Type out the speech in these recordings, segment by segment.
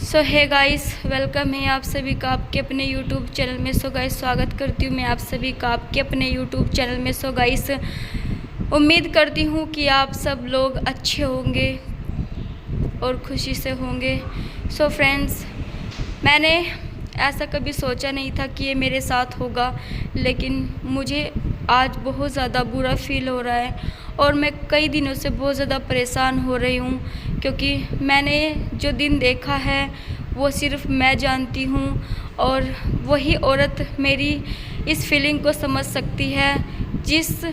सो है guys, welcome है आप सभी का आपके अपने यूट्यूब चैनल में। सो गाइस, स्वागत करती हूँ मैं आप सभी का आपके अपने यूट्यूब चैनल में। सो गाइस, उम्मीद करती हूँ कि आप सब लोग अच्छे होंगे और खुशी से होंगे। सो फ्रेंड्स, मैंने ऐसा कभी सोचा नहीं था कि ये मेरे साथ होगा, लेकिन मुझे आज बहुत ज़्यादा बुरा फील हो रहा है और मैं कई दिनों से बहुत ज़्यादा परेशान हो रही हूँ, क्योंकि मैंने जो दिन देखा है वो सिर्फ मैं जानती हूँ और वही औरत मेरी इस फीलिंग को समझ सकती है जिस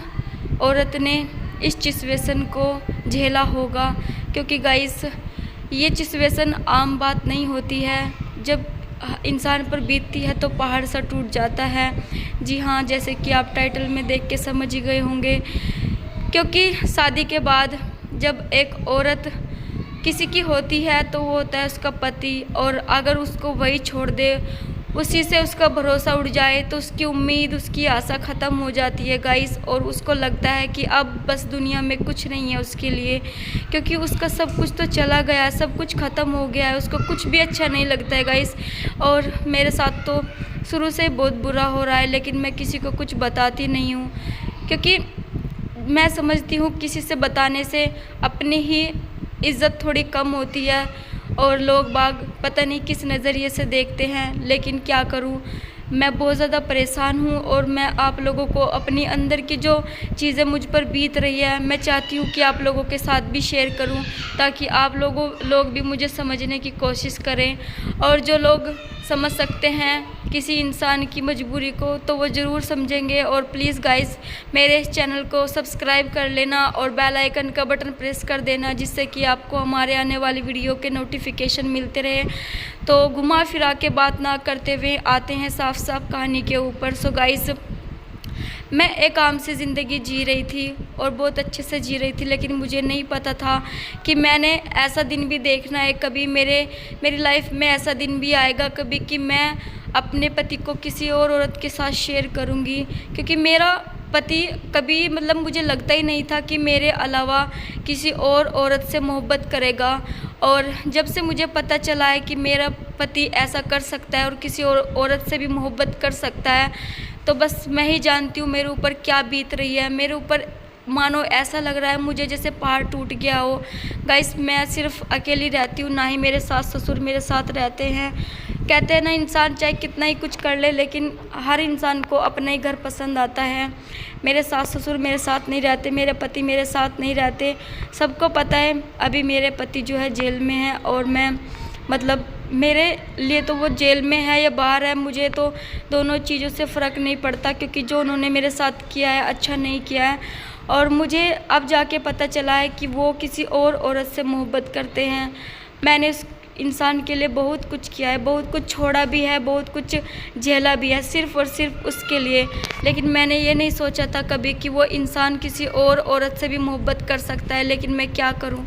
औरत ने इस सिचुएशन को झेला होगा। क्योंकि गाइस, ये सिचुएशन आम बात नहीं होती है। जब इंसान पर बीतती है तो पहाड़ सा टूट जाता है। जी हाँ, जैसे कि आप टाइटल में देख के समझ ही गए होंगे। क्योंकि शादी के बाद जब एक औरत किसी की होती है तो वो होता है उसका पति, और अगर उसको वही छोड़ दे, उसी से उसका भरोसा उड़ जाए, तो उसकी उम्मीद, उसकी आशा ख़त्म हो जाती है गाइस। और उसको लगता है कि अब बस दुनिया में कुछ नहीं है उसके लिए, क्योंकि उसका सब कुछ तो चला गया, सब कुछ ख़त्म हो गया है, उसको कुछ भी अच्छा नहीं लगता है गाइस। और मेरे साथ तो शुरू से बहुत बुरा हो रहा है, लेकिन मैं किसी को कुछ बताती नहीं हूँ, क्योंकि मैं समझती हूँ किसी से बताने से अपनी ही इज़्ज़त थोड़ी कम होती है और लोग बाग पता नहीं किस नज़रिए से देखते हैं। लेकिन क्या करूँ, मैं बहुत ज़्यादा परेशान हूँ और मैं आप लोगों को अपनी अंदर की जो चीज़ें मुझ पर बीत रही है, मैं चाहती हूँ कि आप लोगों के साथ भी शेयर करूँ, ताकि आप लोग भी मुझे समझने की कोशिश करें। और जो लोग समझ सकते हैं किसी इंसान की मजबूरी को, तो वो ज़रूर समझेंगे। और प्लीज़ गाइस, मेरे इस चैनल को सब्सक्राइब कर लेना और बेल आइकन का बटन प्रेस कर देना, जिससे कि आपको हमारे आने वाली वीडियो के नोटिफिकेशन मिलते रहे। तो घुमा फिरा के बात ना करते हुए आते हैं साफ साफ कहानी के ऊपर। सो गाइस, मैं एक आम सी ज़िंदगी जी रही थी और बहुत अच्छे से जी रही थी, लेकिन मुझे नहीं पता था कि मैंने ऐसा दिन भी देखना है कभी। मेरी लाइफ में ऐसा दिन भी आएगा कभी कि मैं अपने पति को किसी और औरत के साथ शेयर करूंगी। क्योंकि मेरा पति कभी, मतलब मुझे लगता ही नहीं था कि मेरे अलावा किसी और औरत से मोहब्बत करेगा। और जब से मुझे पता चला है कि मेरा पति ऐसा कर सकता है और किसी और औरत से भी मोहब्बत कर सकता है, तो बस मैं ही जानती हूँ मेरे ऊपर क्या बीत रही है। मेरे ऊपर मानो ऐसा लग रहा है मुझे जैसे पहाड़ टूट गया हो। गाइस, मैं सिर्फ अकेली रहती हूँ, ना ही मेरे सास ससुर मेरे साथ रहते हैं। कहते हैं ना, इंसान चाहे कितना ही कुछ कर ले, लेकिन हर इंसान को अपना ही घर पसंद आता है। मेरे सास ससुर मेरे साथ नहीं रहते, मेरे पति मेरे साथ नहीं रहते। सबको पता है अभी मेरे पति जो है जेल में है, और मैं, मतलब मेरे लिए तो वो जेल में है या बाहर है, मुझे तो दोनों चीज़ों से फ़र्क नहीं पड़ता, क्योंकि जो उन्होंने मेरे साथ किया है अच्छा नहीं किया है। और मुझे अब जाके पता चला है कि वो किसी और औरत से मोहब्बत करते हैं। मैंने उस इंसान के लिए बहुत कुछ किया है, बहुत कुछ छोड़ा भी है, बहुत कुछ झेला भी है, सिर्फ़ और सिर्फ उसके लिए। लेकिन मैंने ये नहीं सोचा था कभी कि वो इंसान किसी और औरत से भी मोहब्बत कर सकता है। लेकिन मैं क्या करूं,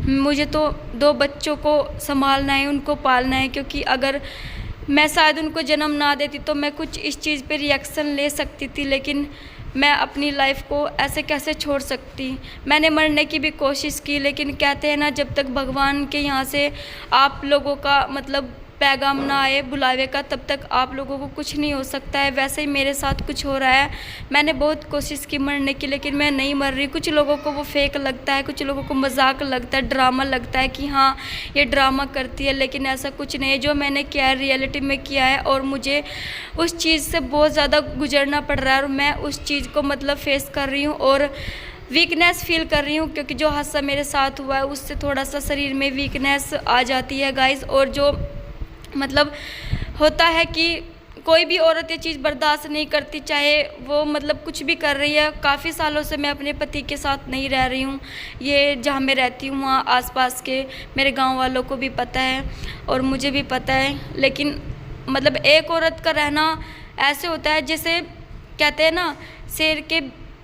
मुझे तो 2 बच्चों को संभालना है, उनको पालना है। क्योंकि अगर मैं शायद उनको जन्म ना देती तो मैं कुछ इस चीज़ पे रिएक्शन ले सकती थी, लेकिन मैं अपनी लाइफ को ऐसे कैसे छोड़ सकती। मैंने मरने की भी कोशिश की, लेकिन कहते हैं ना, जब तक भगवान के यहाँ से आप लोगों का, मतलब पैगाम ना आए बुलावे का, तब तक आप लोगों को कुछ नहीं हो सकता है। वैसे ही मेरे साथ कुछ हो रहा है। मैंने बहुत कोशिश की मरने की, लेकिन मैं नहीं मर रही। कुछ लोगों को वो फेक लगता है, कुछ लोगों को मजाक लगता है, ड्रामा लगता है कि हाँ ये ड्रामा करती है, लेकिन ऐसा कुछ नहीं है। जो मैंने किया है रियलिटी में किया है, और मुझे उस चीज़ से बहुत ज़्यादा गुजरना पड़ रहा है, और मैं उस चीज़ को मतलब फेस कर रही हूँ और वीकनेस फील कर रही हूँ। क्योंकि जो हादसा मेरे साथ हुआ है उससे थोड़ा सा शरीर में वीकनेस आ जाती है गाइस। और जो मतलब होता है कि कोई भी औरत ये चीज़ बर्दाश्त नहीं करती, चाहे वो मतलब कुछ भी कर रही है। काफ़ी सालों से मैं अपने पति के साथ नहीं रह रही हूँ। ये जहाँ मैं रहती हूँ वहाँ आसपास के मेरे गांव वालों को भी पता है और मुझे भी पता है। लेकिन मतलब एक औरत का रहना ऐसे होता है जैसे कहते हैं ना, शेर के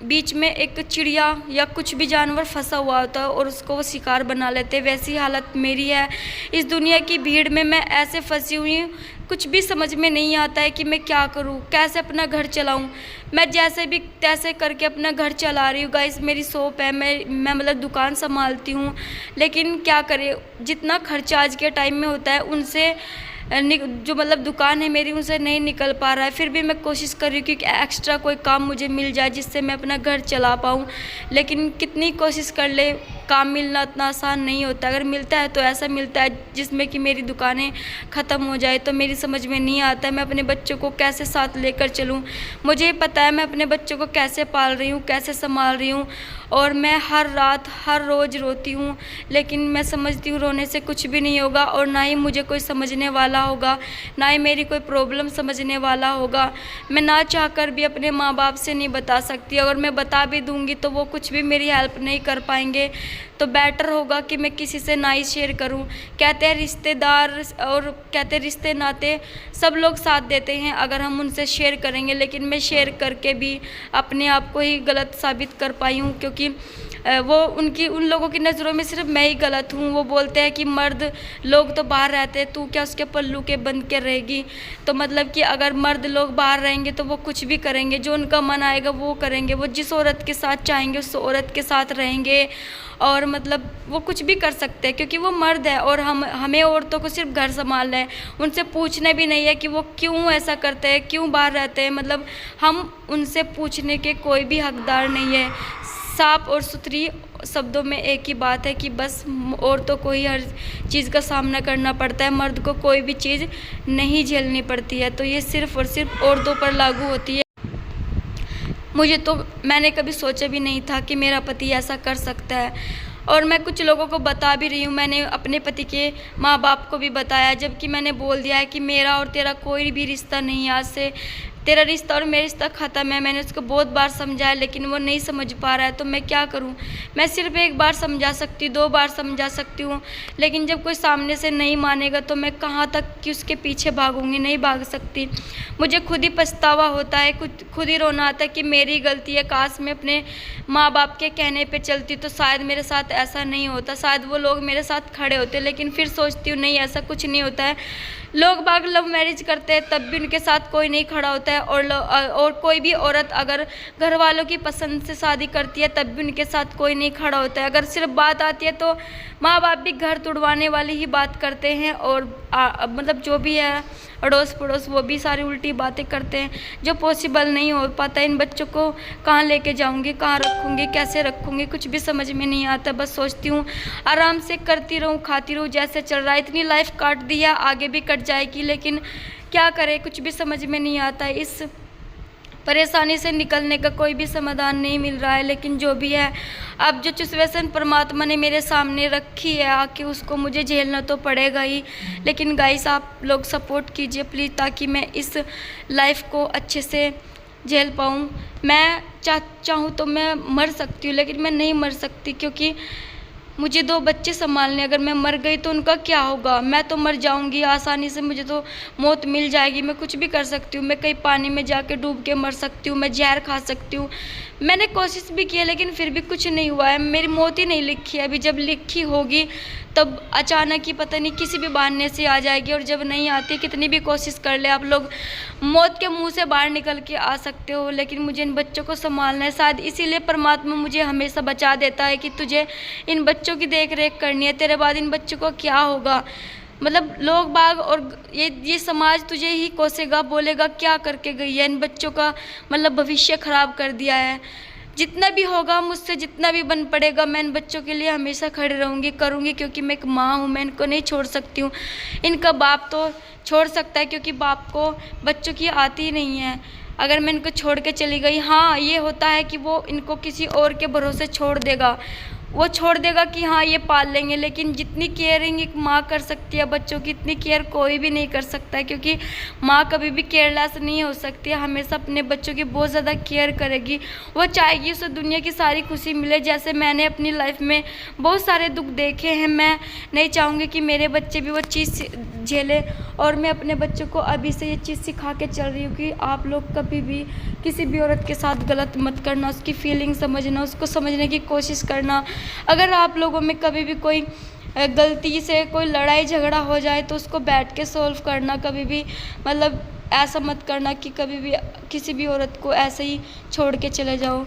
बीच में एक चिड़िया या कुछ भी जानवर फंसा हुआ होता है और उसको वो शिकार बना लेते हैं, वैसी हालत मेरी है। इस दुनिया की भीड़ में मैं ऐसे फंसी हुई हूँ, कुछ भी समझ में नहीं आता है कि मैं क्या करूँ, कैसे अपना घर चलाऊँ। मैं जैसे भी तैसे करके अपना घर चला रही हूँ गाइस। मेरी शॉप है, मैं मतलब दुकान संभालती हूँ, लेकिन क्या करें, जितना खर्चा आज के टाइम में होता है उनसे जो मतलब दुकान है मेरी, उनसे नहीं निकल पा रहा है। फिर भी मैं कोशिश कर रही हूँ कि एक्स्ट्रा कोई काम मुझे मिल जाए जिससे मैं अपना घर चला पाऊँ, लेकिन कितनी कोशिश कर ले, काम मिलना इतना आसान नहीं होता। अगर मिलता है तो ऐसा मिलता है जिसमें कि मेरी दुकानें ख़त्म हो जाए। तो मेरी समझ में नहीं आता है मैं अपने बच्चों को कैसे साथ लेकर चलूँ। मुझे पता है मैं अपने बच्चों को कैसे पाल रही हूँ, कैसे संभाल रही हूँ, और मैं हर रात हर रोज़ रोती हूँ, लेकिन मैं समझती हूँ रोने से कुछ भी नहीं होगा, और ना ही मुझे कोई समझने वाला होगा, ना ही मेरी कोई प्रॉब्लम समझने वाला होगा। मैं ना चाहकर भी अपने माँ बाप से नहीं बता सकती, अगर मैं बता भी दूँगी तो वो कुछ भी मेरी हेल्प नहीं कर पाएंगे। तो बेटर होगा कि मैं किसी से ना ही शेयर करूं। कहते हैं रिश्तेदार और कहते हैं रिश्ते नाते सब लोग साथ देते हैं अगर हम उनसे शेयर करेंगे, लेकिन मैं शेयर करके भी अपने आप को ही गलत साबित कर पाई हूँ, क्योंकि वो उन लोगों की नज़रों में सिर्फ मैं ही गलत हूँ। वो बोलते हैं कि मर्द लोग तो बाहर रहते हैं, तू क्या उसके पल्लू के बंद के रहेगी। तो मतलब कि अगर मर्द लोग बाहर रहेंगे तो वो कुछ भी करेंगे, जो उनका मन आएगा वो करेंगे, वो जिस औरत के साथ चाहेंगे उस औरत के साथ रहेंगे, और मतलब वो कुछ भी कर सकते हैं क्योंकि वो मर्द है। और हमें औरतों को सिर्फ घर संभालना है, उनसे पूछना भी नहीं है कि वो क्यों ऐसा करते हैं, क्यों बाहर रहते हैं। मतलब हम उनसे पूछने के कोई भी हकदार नहीं है। साफ और सुथरी शब्दों में एक ही बात है कि बस औरतों को ही हर चीज़ का सामना करना पड़ता है, मर्द को कोई भी चीज़ नहीं झेलनी पड़ती है। तो ये सिर्फ़ और सिर्फ औरतों पर लागू होती है। मैंने कभी सोचा भी नहीं था कि मेरा पति ऐसा कर सकता है, और मैं कुछ लोगों को बता भी रही हूँ। मैंने अपने पति के माँ बाप को भी बताया, जबकि मैंने बोल दिया है कि मेरा और तेरा कोई भी रिश्ता नहीं है, आज से तेरा रिश्ता और मेरा रिश्ता ख़त्म है। मैंने उसको बहुत बार समझाया, लेकिन वो नहीं समझ पा रहा है। तो मैं क्या करूं? मैं सिर्फ एक बार समझा सकती हूँ, 2 बार समझा सकती हूँ, लेकिन जब कोई सामने से नहीं मानेगा तो मैं कहाँ तक कि उसके पीछे भागूंगी? नहीं भाग सकती। मुझे खुद ही पछतावा होता है, खुद ही रोना आता है कि मेरी गलती है। काश मैं अपने माँ बाप के कहने पर चलती तो शायद मेरे साथ ऐसा नहीं होता, शायद वो लोग मेरे साथ खड़े होते। लेकिन फिर सोचती हूँ नहीं, ऐसा कुछ नहीं होता है। लोग बाग लव मैरिज करते हैं तब भी उनके साथ कोई नहीं खड़ा होता है, और कोई भी औरत अगर घर वालों की पसंद से शादी करती है तब भी उनके साथ कोई नहीं खड़ा होता है। अगर सिर्फ बात आती है तो माँ बाप भी घर तुड़वाने वाली ही बात करते हैं, और मतलब जो भी है अड़ोस पड़ोस वो भी सारी उल्टी बातें करते हैं, जो पॉसिबल नहीं हो पाता। इन बच्चों को कहाँ लेके जाऊंगी, कहाँ रखूंगी, कैसे रखूंगी, कुछ भी समझ में नहीं आता। बस सोचती हूँ आराम से करती रहूँ, खाती रहूँ, जैसे चल रहा है। इतनी लाइफ काट दी है, आगे भी कट जाएगी, लेकिन क्या करें, कुछ भी समझ में नहीं आता है। इस परेशानी से निकलने का कोई भी समाधान नहीं मिल रहा है। लेकिन जो भी है, अब जो सिचुएशन परमात्मा ने मेरे सामने रखी है आके, उसको मुझे झेलना तो पड़ेगा ही। लेकिन गाइस आप लोग सपोर्ट कीजिए प्लीज़, ताकि मैं इस लाइफ को अच्छे से झेल पाऊँ। मैं चाहूँ तो मैं मर सकती हूँ, लेकिन मैं नहीं मर सकती, क्योंकि मुझे 2 बच्चे संभालने। अगर मैं मर गई तो उनका क्या होगा? मैं तो मर जाऊंगी आसानी से, मुझे तो मौत मिल जाएगी। मैं कुछ भी कर सकती हूँ, मैं कहीं पानी में जाके डूब के मर सकती हूँ, मैं जहर खा सकती हूँ। मैंने कोशिश भी की है, लेकिन फिर भी कुछ नहीं हुआ है। मेरी मौत ही नहीं लिखी है अभी। जब लिखी होगी तब अचानक ही पता नहीं किसी भी बहाने से आ जाएगी, और जब नहीं आती, कितनी भी कोशिश कर ले आप लोग, मौत के मुंह से बाहर निकल के आ सकते हो। लेकिन मुझे इन बच्चों को संभालना है, शायद इसीलिए परमात्मा मुझे हमेशा बचा देता है कि तुझे इन बच्चों की देख रेख करनी है, तेरे बाद इन बच्चों को क्या होगा। मतलब लोग बाग और ये समाज तुझे ही कोसेगा, बोलेगा क्या करके गई है, इन बच्चों का मतलब भविष्य खराब कर दिया है। जितना भी होगा मुझसे, जितना भी बन पड़ेगा, मैं इन बच्चों के लिए हमेशा खड़ी रहूँगी, करूँगी, क्योंकि मैं एक माँ हूँ, मैं इनको नहीं छोड़ सकती हूँ। इनका बाप तो छोड़ सकता है, क्योंकि बाप को बच्चों की आती ही नहीं है। अगर मैं इनको छोड़ के चली गई, हाँ ये होता है कि वो इनको किसी और के भरोसे छोड़ देगा, वो छोड़ देगा कि हाँ ये पाल लेंगे, लेकिन जितनी केयरिंग एक माँ कर सकती है बच्चों की, इतनी केयर कोई भी नहीं कर सकता है, क्योंकि माँ कभी भी केयरलेस नहीं हो सकती है, हमेशा अपने बच्चों की बहुत ज़्यादा केयर करेगी। वो चाहेगी उसे दुनिया की सारी खुशी मिले। जैसे मैंने अपनी लाइफ में बहुत सारे दुख देखे हैं, मैं नहीं चाहूँगी कि मेरे बच्चे भी वो चीज़ झेले, और मैं अपने बच्चों को अभी से ये चीज़ सिखा के चल रही हूँ कि आप लोग कभी भी किसी भी औरत के साथ गलत मत करना, उसकी फीलिंग समझना, उसको समझने की कोशिश करना। अगर आप लोगों में कभी भी कोई गलती से कोई लड़ाई झगड़ा हो जाए तो उसको बैठ के सॉल्व करना, कभी भी मतलब ऐसा मत करना कि कभी भी किसी भी औरत को ऐसे ही छोड़ के चले जाओ,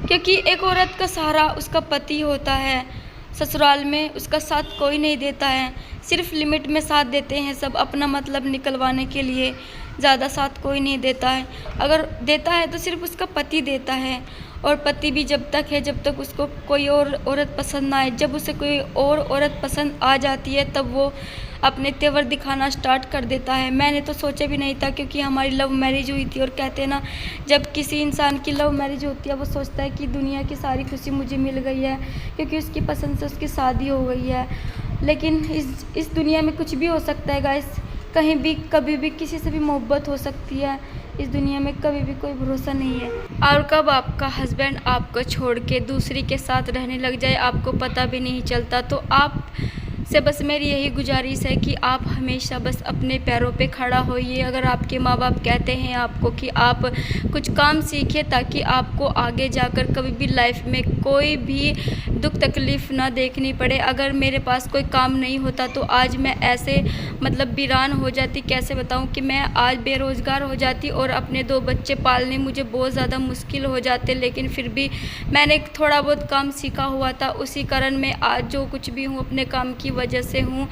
क्योंकि एक औरत का सहारा उसका पति होता है। ससुराल में उसका साथ कोई नहीं देता है, सिर्फ लिमिट में साथ देते हैं सब, अपना मतलब निकलवाने के लिए। ज़्यादा साथ कोई नहीं देता है, अगर देता है तो सिर्फ उसका पति देता है। और पति भी जब तक है जब तक उसको कोई और औरत पसंद ना आए। जब उसे कोई और औरत पसंद आ जाती है तब वो अपने तेवर दिखाना स्टार्ट कर देता है। मैंने तो सोचा भी नहीं था, क्योंकि हमारी लव मैरिज हुई थी, और कहते हैं ना जब किसी इंसान की लव मैरिज होती है वो सोचता है कि दुनिया की सारी खुशी मुझे मिल गई है, क्योंकि उसकी पसंद से उसकी शादी हो गई है। लेकिन इस दुनिया में कुछ भी हो सकता है गाइस, कहीं भी कभी भी किसी से भी मोहब्बत हो सकती है। इस दुनिया में कभी भी कोई भरोसा नहीं है, और कब आपका हस्बैंड आपको छोड़ के दूसरी के साथ रहने लग जाए आपको पता भी नहीं चलता। तो आप से बस मेरी यही गुजारिश है कि आप हमेशा बस अपने पैरों पे खड़ा होइए। अगर आपके माँ बाप कहते हैं आपको कि आप कुछ काम सीखिए ताकि आपको आगे जाकर कभी भी लाइफ में कोई भी दुख तकलीफ़ ना देखनी पड़े। अगर मेरे पास कोई काम नहीं होता तो आज मैं ऐसे मतलब वीरान हो जाती, कैसे बताऊं कि मैं आज बेरोज़गार हो जाती और अपने 2 बच्चे पालने मुझे बहुत ज़्यादा मुश्किल हो जाते। लेकिन फिर भी मैंने थोड़ा बहुत काम सीखा हुआ था, उसी कारण मैं आज जो कुछ भी हूँ अपने काम की वजह से हूँ।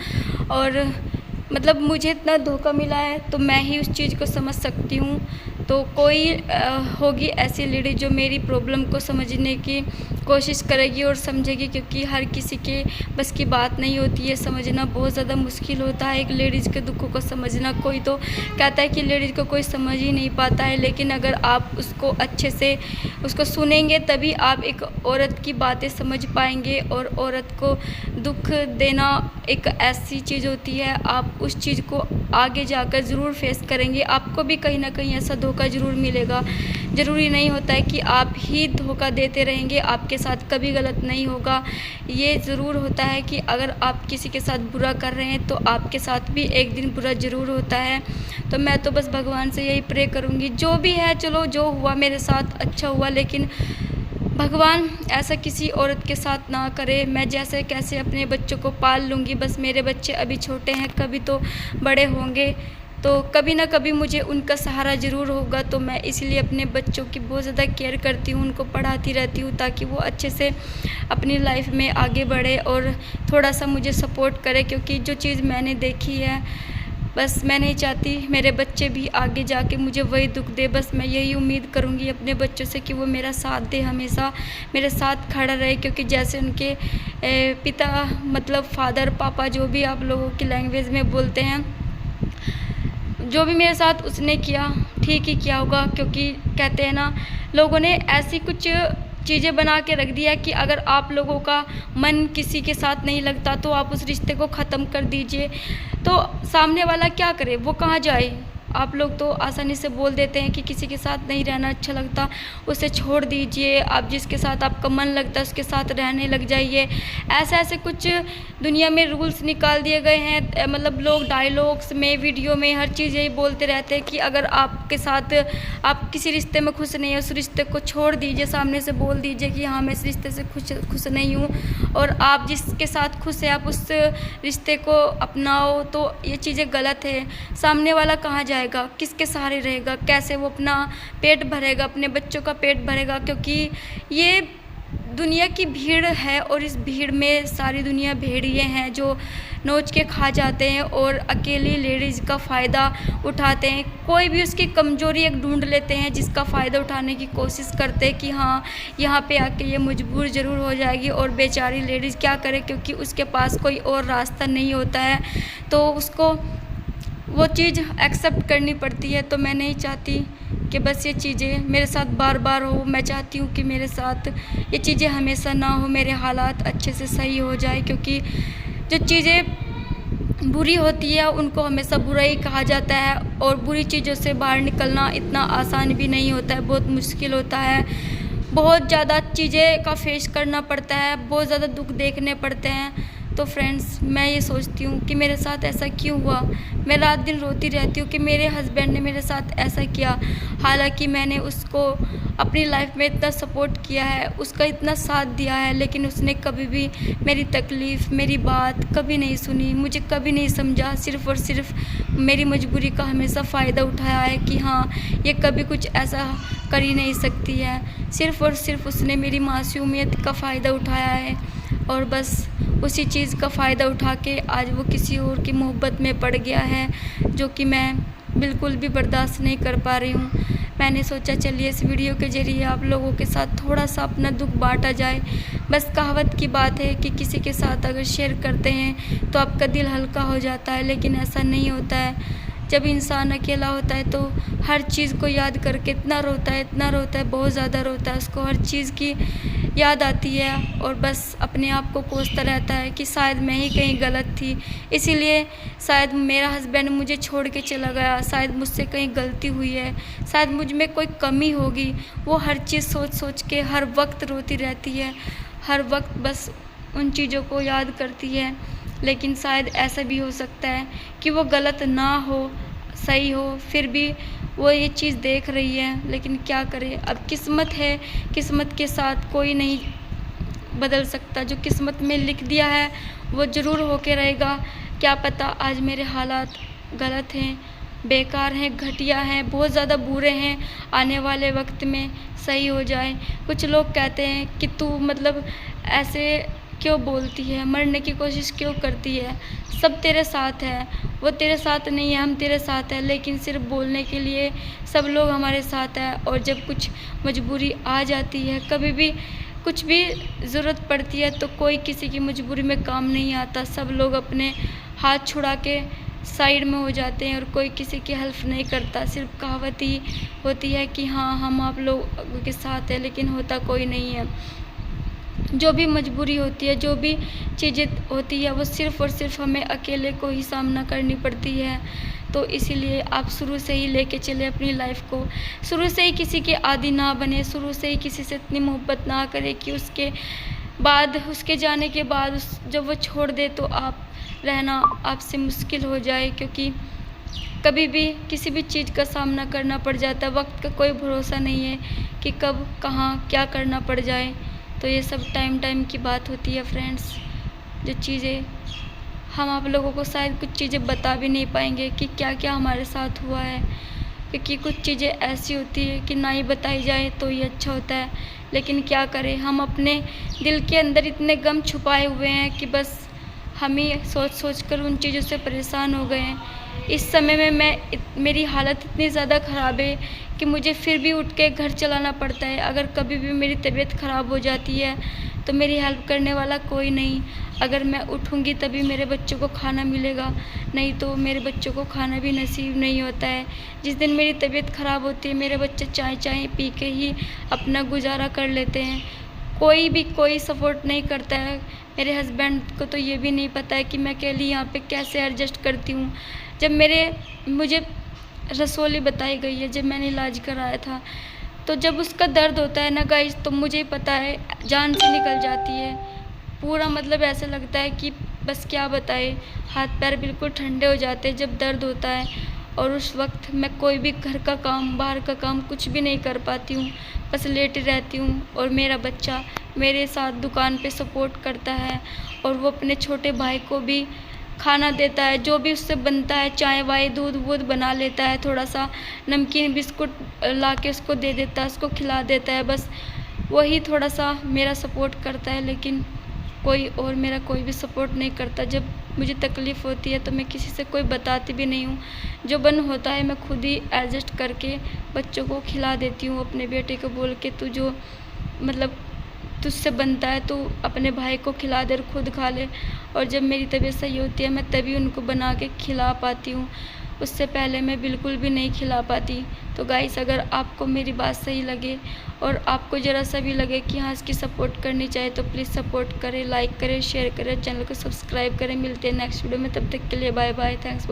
और मतलब मुझे इतना धोखा मिला है तो मैं ही उस चीज़ को समझ सकती हूँ। तो कोई होगी ऐसी लेडी जो मेरी प्रॉब्लम को समझने की कोशिश करेगी और समझेगी, क्योंकि हर किसी के बस की बात नहीं होती है। समझना बहुत ज़्यादा मुश्किल होता है एक लेडीज़ के दुखों को समझना। कोई तो कहता है कि लेडीज़ को कोई समझ ही नहीं पाता है, लेकिन अगर आप उसको अच्छे से उसको सुनेंगे तभी आप एक औरत की बातें समझ पाएंगे। और औरत को दुख देना एक ऐसी चीज़ होती है, आप उस चीज़ को आगे जाकर ज़रूर फेस करेंगे। आपको भी कहीं ना कहीं ऐसा धोखा ज़रूर मिलेगा। ज़रूरी नहीं होता है कि आप ही धोखा देते रहेंगे, आपके साथ कभी गलत नहीं होगा। ये ज़रूर होता है कि अगर आप किसी के साथ बुरा कर रहे हैं तो आपके साथ भी एक दिन बुरा ज़रूर होता है। तो मैं तो बस भगवान से यही प्रे करूँगी, जो भी है चलो जो हुआ मेरे साथ अच्छा हुआ, लेकिन भगवान ऐसा किसी औरत के साथ ना करे। मैं जैसे कैसे अपने बच्चों को पाल लूँगी, बस मेरे बच्चे अभी छोटे हैं, कभी तो बड़े होंगे तो कभी ना कभी मुझे उनका सहारा ज़रूर होगा। तो मैं इसलिए अपने बच्चों की बहुत ज़्यादा केयर करती हूँ, उनको पढ़ाती रहती हूँ ताकि वो अच्छे से अपनी लाइफ में आगे बढ़े और थोड़ा सा मुझे सपोर्ट करे। क्योंकि जो चीज़ मैंने देखी है, बस मैं नहीं चाहती मेरे बच्चे भी आगे जाके मुझे वही दुख दे। बस मैं यही उम्मीद करूँगी अपने बच्चों से कि वो मेरा साथ दे, हमेशा मेरे साथ खड़ा रहे। क्योंकि जैसे उनके पिता मतलब फादर पापा जो भी आप लोगों की लैंग्वेज में बोलते हैं, जो भी मेरे साथ उसने किया ठीक ही किया होगा। क्योंकि कहते हैं ना लोगों ने ऐसी कुछ चीज़ें बना के रख दिया कि अगर आप लोगों का मन किसी के साथ नहीं लगता तो आप उस रिश्ते को ख़त्म कर दीजिए। तो सामने वाला क्या करे, वो कहाँ जाए। आप लोग तो आसानी से बोल देते हैं कि किसी के साथ नहीं रहना अच्छा लगता, उसे छोड़ दीजिए, आप जिसके साथ आपका मन लगता है उसके साथ रहने लग जाइए। ऐसे ऐसे कुछ दुनिया में रूल्स निकाल दिए गए हैं। मतलब लोग डायलॉग्स में, वीडियो में, हर चीज़ यही बोलते रहते हैं कि अगर आपके साथ आप किसी रिश्ते में खुश नहीं है, उस रिश्ते को छोड़ दीजिए। सामने से बोल दीजिए कि हाँ मैं इस रिश्ते से खुश नहीं हूँ, और आप जिसके साथ खुश है आप उस रिश्ते को अपनाओ। तो ये चीज़ें गलत है। सामने वाला कहाँ जाए, किसके सहारे रहेगा, कैसे वो अपना पेट भरेगा, अपने बच्चों का पेट भरेगा। क्योंकि ये दुनिया की भीड़ है और इस भीड़ में सारी दुनिया भेड़िए हैं जो नोच के खा जाते हैं और अकेली लेडीज़ का फ़ायदा उठाते हैं। कोई भी उसकी कमज़ोरी एक ढूंढ लेते हैं जिसका फ़ायदा उठाने की कोशिश करते हैं कि हाँ यहाँ पे आके ये मजबूर ज़रूर हो जाएगी। और बेचारी लेडीज़ क्या करे, क्योंकि उसके पास कोई और रास्ता नहीं होता है। तो उसको वो चीज़ एक्सेप्ट करनी पड़ती है। तो मैं नहीं चाहती कि बस ये चीज़ें मेरे साथ बार बार हो। मैं चाहती हूँ कि मेरे साथ ये चीज़ें हमेशा ना हो, मेरे हालात अच्छे से सही हो जाए, क्योंकि जो चीज़ें बुरी होती है उनको हमेशा बुरा ही कहा जाता है, और बुरी चीज़ों से बाहर निकलना इतना आसान भी नहीं होता है, बहुत मुश्किल होता है। बहुत ज़्यादा चीज़ें का फेस करना पड़ता है, बहुत ज़्यादा दुख देखने पड़ते हैं। तो फ्रेंड्स, मैं ये सोचती हूँ कि मेरे साथ ऐसा क्यों हुआ। मैं रात दिन रोती रहती हूँ कि मेरे हस्बैंड ने मेरे साथ ऐसा किया, हालांकि मैंने उसको अपनी लाइफ में इतना सपोर्ट किया है, उसका इतना साथ दिया है, लेकिन उसने कभी भी मेरी तकलीफ़, मेरी बात कभी नहीं सुनी, मुझे कभी नहीं समझा। सिर्फ़ और सिर्फ मेरी मजबूरी का हमेशा फ़ायदा उठाया है कि हाँ, ये कभी कुछ ऐसा कर ही नहीं सकती है। सिर्फ़ और सिर्फ उसने मेरी मासूमियत का फ़ायदा उठाया है, और बस उसी चीज़ का फ़ायदा उठा के आज वो किसी और की मोहब्बत में पड़ गया है, जो कि मैं बिल्कुल भी बर्दाश्त नहीं कर पा रही हूँ। मैंने सोचा चलिए इस वीडियो के ज़रिए आप लोगों के साथ थोड़ा सा अपना दुख बांटा जाए। बस कहावत की बात है कि किसी के साथ अगर शेयर करते हैं तो आपका दिल हल्का हो जाता है, लेकिन ऐसा नहीं होता है। जब इंसान अकेला होता है तो हर चीज़ को याद करके इतना रोता है, इतना रोता है, बहुत ज़्यादा रोता है। उसको हर चीज़ की याद आती है, और बस अपने आप को कोसता रहता है कि शायद मैं ही कहीं गलत थी, इसीलिए शायद मेरा हस्बैंड मुझे छोड़ के चला गया, शायद मुझसे कहीं गलती हुई है, शायद मुझ में कोई कमी होगी। वो हर चीज़ सोच सोच के हर वक्त रोती रहती है, हर वक्त बस उन चीज़ों को याद करती है। लेकिन शायद ऐसा भी हो सकता है कि वो गलत ना हो, सही हो, फिर भी वो ये चीज़ देख रही है। लेकिन क्या करे, अब किस्मत है, किस्मत के साथ कोई नहीं बदल सकता। जो किस्मत में लिख दिया है वो ज़रूर होके रहेगा। क्या पता आज मेरे हालात गलत हैं, बेकार हैं, घटिया हैं, बहुत ज़्यादा बुरे हैं, आने वाले वक्त में सही हो जाए। कुछ लोग कहते हैं कि तू मतलब ऐसे क्यों बोलती है, मरने की कोशिश क्यों करती है, सब तेरे साथ है। वो तेरे साथ नहीं है, हम तेरे साथ है, लेकिन सिर्फ बोलने के लिए सब लोग हमारे साथ है। और जब कुछ मजबूरी आ जाती है, कभी भी कुछ भी ज़रूरत पड़ती है, तो कोई किसी की मजबूरी में काम नहीं आता। सब लोग अपने हाथ छुड़ा के साइड में हो जाते हैं, और कोई किसी की हेल्प नहीं करता। सिर्फ कहावत ही होती है कि हाँ, हम आप लोगों के साथ है, लेकिन होता कोई नहीं है। जो भी मजबूरी होती है, जो भी चीज़ें होती है, वो सिर्फ़ और सिर्फ हमें अकेले को ही सामना करनी पड़ती है। तो इसीलिए आप शुरू से ही लेके चले अपनी लाइफ को, शुरू से ही किसी के आदी ना बने, शुरू से ही किसी से इतनी मोहब्बत ना करें कि उसके बाद, उसके जाने के बाद जब वो छोड़ दे तो आप रहना आपसे मुश्किल हो जाए। क्योंकि कभी भी किसी भी चीज़ का सामना करना पड़ जाता है, वक्त का कोई भरोसा नहीं है कि कब कहाँ क्या करना पड़ जाए। तो ये सब टाइम की बात होती है फ्रेंड्स। जो चीज़ें हम आप लोगों को शायद कुछ चीज़ें बता भी नहीं पाएंगे कि क्या क्या हमारे साथ हुआ है, क्योंकि कुछ चीज़ें ऐसी होती है कि ना ही बताई जाए तो ये अच्छा होता है। लेकिन क्या करें, हम अपने दिल के अंदर इतने गम छुपाए हुए हैं कि बस हम ही सोच सोच कर उन चीज़ों से परेशान हो गए हैं। इस समय में मेरी हालत इतनी ज़्यादा ख़राब है कि मुझे फिर भी उठ के घर चलाना पड़ता है। अगर कभी भी मेरी तबीयत ख़राब हो जाती है तो मेरी हेल्प करने वाला कोई नहीं। अगर मैं उठूँगी तभी मेरे बच्चों को खाना मिलेगा, नहीं तो मेरे बच्चों को खाना भी नसीब नहीं होता है। जिस दिन मेरी तबीयत ख़राब होती है, मेरे बच्चे चाय चाय पी के ही अपना गुजारा कर लेते हैं। कोई सपोर्ट नहीं करता है। मेरे हस्बैंड को तो ये भी नहीं पता है कि मैं अकेली यहाँ पे कैसे एडजस्ट करती हूँ। जब मुझे रसौली बताई गई है, जब मैंने इलाज कराया था, तो जब उसका दर्द होता है ना गाइस, तो मुझे ही पता है जान से निकल जाती है पूरा। मतलब ऐसा लगता है कि बस क्या बताए, हाथ पैर बिल्कुल ठंडे हो जाते हैं जब दर्द होता है। और उस वक्त मैं कोई भी घर का काम, बाहर का काम कुछ भी नहीं कर पाती हूँ, बस लेटी रहती हूँ। और मेरा बच्चा मेरे साथ दुकान पे सपोर्ट करता है, और वो अपने छोटे भाई को भी खाना देता है, जो भी उससे बनता है, चाय वाय दूध वूध बना लेता है, थोड़ा सा नमकीन बिस्कुट ला के उसको दे देता है, उसको खिला देता है। बस वही थोड़ा सा मेरा सपोर्ट करता है, लेकिन मेरा कोई भी सपोर्ट नहीं करता। जब मुझे तकलीफ़ होती है तो मैं किसी से कोई बताती भी नहीं हूँ। जो बन होता है मैं खुद ही एडजस्ट करके बच्चों को खिला देती हूँ। अपने बेटे को बोल के, तू जो मतलब तुझसे बनता है तो अपने भाई को खिला दे और खुद खा ले। और जब मेरी तबीयत सही होती है मैं तभी उनको बना के खिला पाती हूँ। उससे पहले मैं बिल्कुल भी नहीं खिला पाती। तो गाइस, अगर आपको मेरी बात सही लगे और आपको ज़रा सा भी लगे कि हाँ इसकी सपोर्ट करनी चाहिए तो प्लीज़ सपोर्ट करें, लाइक करें, शेयर करें, चैनल को सब्सक्राइब करें। मिलते हैं नेक्स्ट वीडियो में, तब तक के लिए बाय बाय, थैंक्स फॉर